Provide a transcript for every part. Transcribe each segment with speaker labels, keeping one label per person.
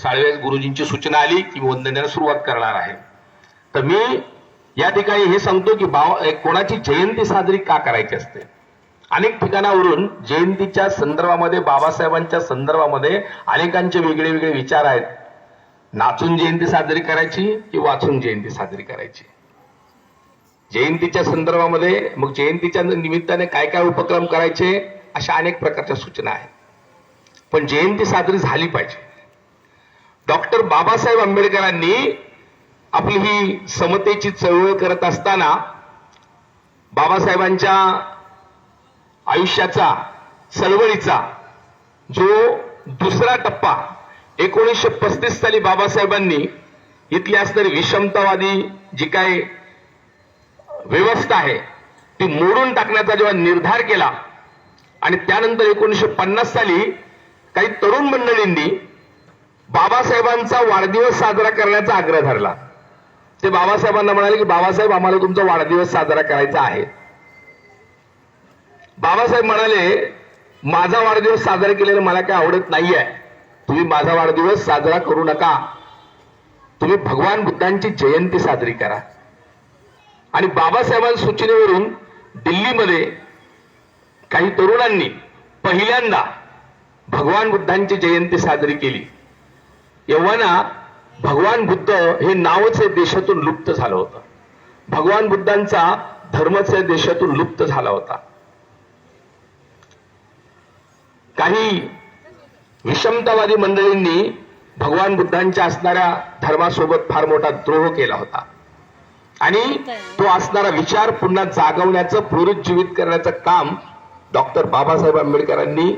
Speaker 1: साळवे गुरुजींची सूचना आली की वंदनेला सुरुवात करणार आहे. तर मी या ठिकाणी हे सांगतो की कोणाची जयंती साजरी का करायची असते. अनेक ठिकाणावरून जयंतीच्या संदर्भामध्ये, बाबासाहेबांच्या संदर्भामध्ये अनेकांचे वेगळे वेगळे विचार आहेत. नाचून जयंती साजरी करायची की वाचून जयंती साजरी करायची. जयंतीच्या संदर्भामध्ये मग जयंतीच्या निमित्ताने काय काय उपक्रम करायचे अशा अनेक प्रकारच्या सूचना आहेत. पण जयंती साजरी झाली पाहिजे. डॉक्टर बाबासाहेब आंबेडकरांनी आपली ही समतेची चळवळ करत असताना बाबासाहेबांच्या आयुष्याचा, चळवळीचा जो दुसरा टप्पा 1935 साली बाबासाहेबांनी इथली असणारी विषमतावादी जी काय व्यवस्था आहे ती मोडून टाकण्याचा जेव्हा निर्धार केला आणि त्यानंतर 1950 साली काही तरुण मंडळींनी बाबासाहेबांचा वाढदिवस साजरा करण्याचा आग्रह धरला. ते बाबासाहेबांना म्हणाले की बाबासाहेब, आम्हाला तुमचा वाढदिवस साजरा करायचा आहे. बाबासाहेब म्हणाले, माझा वाढदिवस साजरा केलेला मला काही आवडत नाहीये, तुम्ही माझा वाढदिवस साजरा करू नका, तुम्ही भगवान बुद्धांची जयंती साजरी करा. आणि बाबासाहेबांच्या सूचनेवरून दिल्लीमध्ये काही तरुणांनी पहिल्यांदा भगवान बुद्धांची जयंती साजरी केली. एव्हाना भगवान बुद्ध हे नावच या देशातून लुप्त झालं होतं. भगवान बुद्धांचा धर्मच या देशातून लुप्त झाला होता. काही विषमतावादी मंडळींनी भगवान बुद्धांच्या असणाऱ्या धर्मासोबत फार मोठा द्रोह केला होता आणि तो असणारा विचार पुन्हा जागवण्याचं, पुनरुज्जीवित करण्याचं काम डॉक्टर बाबासाहेब आंबेडकरांनी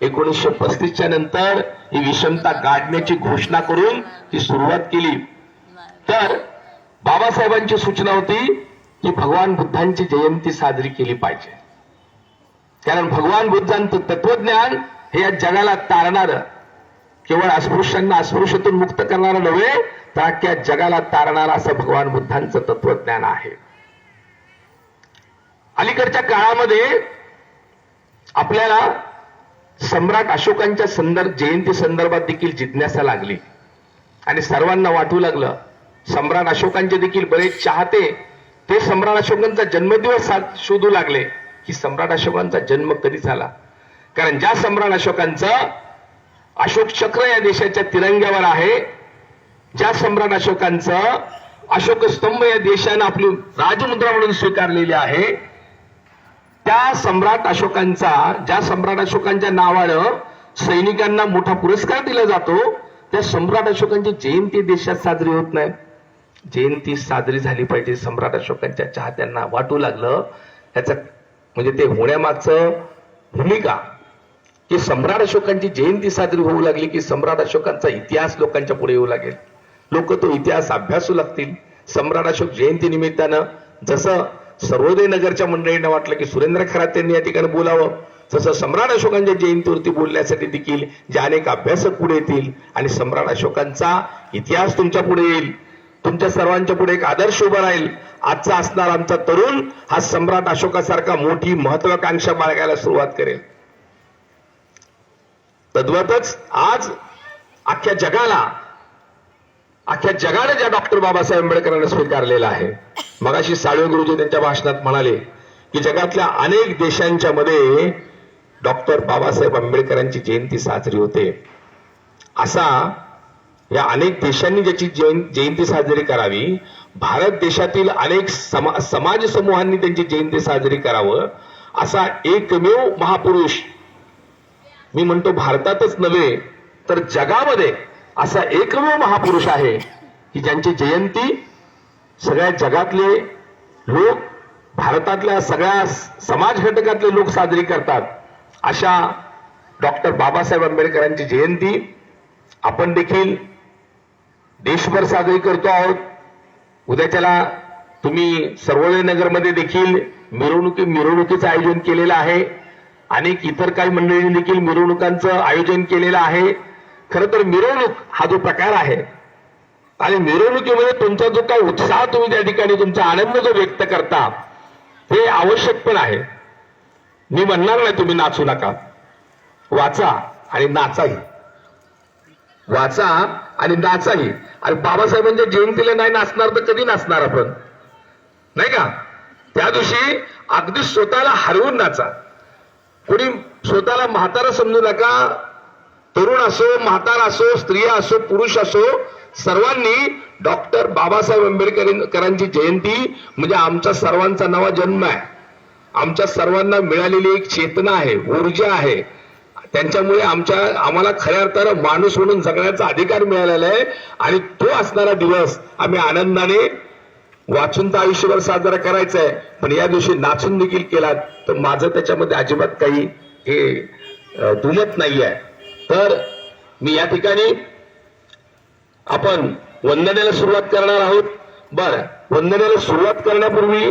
Speaker 1: 1935च्या नंतर ही विषमता गाडण्याची घोषणा करून ती सुरुवात केली. तर बाबासाहेबांची सूचना होती की भगवान बुद्धांची जयंती साजरी केली पाहिजे. कारण भगवान बुद्धांचं तत्वज्ञान हे या जगाला तारणारं, केवळ अस्पृश्यांना अस्पृश्यतेतून मुक्त करणारं नव्हे तर अख्ख्या जगाला तारणारं असं भगवान बुद्धांचं तत्वज्ञान आहे. अलीकडच्या काळामध्ये आपल्याला सम्राट अशोकांच्या जयंती संदर्भात देखील जिज्ञासा लागली आणि सर्वांना वाटू लागलं. सम्राट अशोकांचे देखील बरेच चाहते ते सम्राट अशोकांचा जन्मदिवस शोधू लागले की सम्राट अशोकांचा जन्म कधी झाला. कारण ज्या सम्राट अशोकांचं अशोक चक्र या देशाच्या तिरंग्यावर आहे, ज्या सम्राट अशोकांचं अशोक स्तंभ या देशानं आपली राजमुद्रा म्हणून स्वीकारलेली आहे, त्या सम्राट अशोकांचा, ज्या सम्राट अशोकांच्या नावानं सैनिकांना मोठा पुरस्कार दिला जातो, त्या सम्राट अशोकांची जयंती देशात साजरी होत नाही. जयंती साजरी झाली पाहिजे. सम्राट अशोकांच्या चाहत्यांना वाटू लागलं त्याचं म्हणजे ते होण्यामागचं भूमिका की सम्राट अशोकांची जयंती साजरी होऊ लागली की सम्राट अशोकांचा इतिहास लोकांच्या पुढे येऊ लागेल, लोक तो इतिहास अभ्यासू लागतील. सम्राट अशोक जयंती निमित्तानं जसं सर्वोदय नगरच्या मंडळींना वाटलं की सुरेंद्र खरात यांनी या ठिकाणी बोलावं, तसं सम्राट अशोकांच्या जयंतीवरती बोलण्यासाठी देखील जे अनेक अभ्यासक पुढे येतील आणि सम्राट अशोकांचा इतिहास तुमच्या पुढे येईल, तुमच्या सर्वांच्या पुढे एक आदर्श उभा राहील. आजचा असणार आमचा तरुण हा सम्राट अशोकासारखा मोठी महत्वाकांक्षा बाळगायला सुरुवात करेल. तद्वतच आज अख्ख्या जगाने ज्या डॉक्टर बाबासाहेब आंबेडकरांना स्वीकारलेला आहे. मगाशी साळवे गुरुजी त्यांच्या भाषणात म्हणाले की जगातल्या अनेक देशांच्या मध्ये डॉक्टर बाबासाहेब आंबेडकरांची जयंती साजरी होते. असा या अनेक देशांनी ज्याची जयंती साजरी करावी, भारत देशातील अनेक समाज समूहांनी त्यांची जयंती साजरी करावं, असा एकमेव महापुरुष, मी म्हणतो भारतातच नव्हे तर जगामध्ये असा एकमेव महापुरुष आहे की ज्यांची जयंती सगळ्या जगातले लोक, भारतातल्या सगळ्या समाज घटकातले लोक साजरी करतात. अशा डॉक्टर बाबासाहेब आंबेडकरांची जयंती आपण देखील देशभर साजरी करतो आहोत. उद्याच्याला तुम्ही सर्वोदय नगरमध्ये देखील मिरवणुकीचं आयोजन केलेलं आहे. अनेक इतर काही मंडळींनी देखील मिरवणुकांचं आयोजन केलेलं आहे. खरं तर मिरवणूक हा जो प्रकार आहे आणि मिरवणुकीमध्ये तुमचा जो काही उत्साह तुम्ही त्या ठिकाणी तुमचा आनंद जो व्यक्त करता हे आवश्यक पण आहे. मी म्हणणार नाही तुम्ही नाचू नका, वाचा आणि नाचाही. वाचा आणि नाचाही. आणि बाबासाहेबांच्या जयंतीला नाही नाचणार तर कधी नाचणार आपण, नाही का? त्या दिवशी अगदी स्वतःला हरवून नाचा. कोणी स्वतःला म्हातारा समजू नका. तरुण असो, म्हातारा असो, स्त्रिया असो, पुरुष असो, सर्वांनी डॉक्टर बाबासाहेब आंबेडकरांची जयंती म्हणजे आमचा सर्वांचा नवा जन्म आहे. आमच्या सर्वांना मिळालेली एक चेतना आहे, ऊर्जा आहे. त्यांच्यामुळे आम्हाला खऱ्या अर्थानं माणूस म्हणून जगण्याचा अधिकार मिळालेला आहे. आणि तो असणारा दिवस आम्ही आनंदाने वाचून तर आयुष्यभर साजरा करायचा आहे, पण या दिवशी नाचून देखील केलात तर माझं त्याच्यामध्ये अजिबात काही हे दुमत नाही आहे. तर मी या ठिकाणी आपण वंदनेला सुरुवात करणार आहोत. बरं, वंदनेला सुरुवात करण्यापूर्वी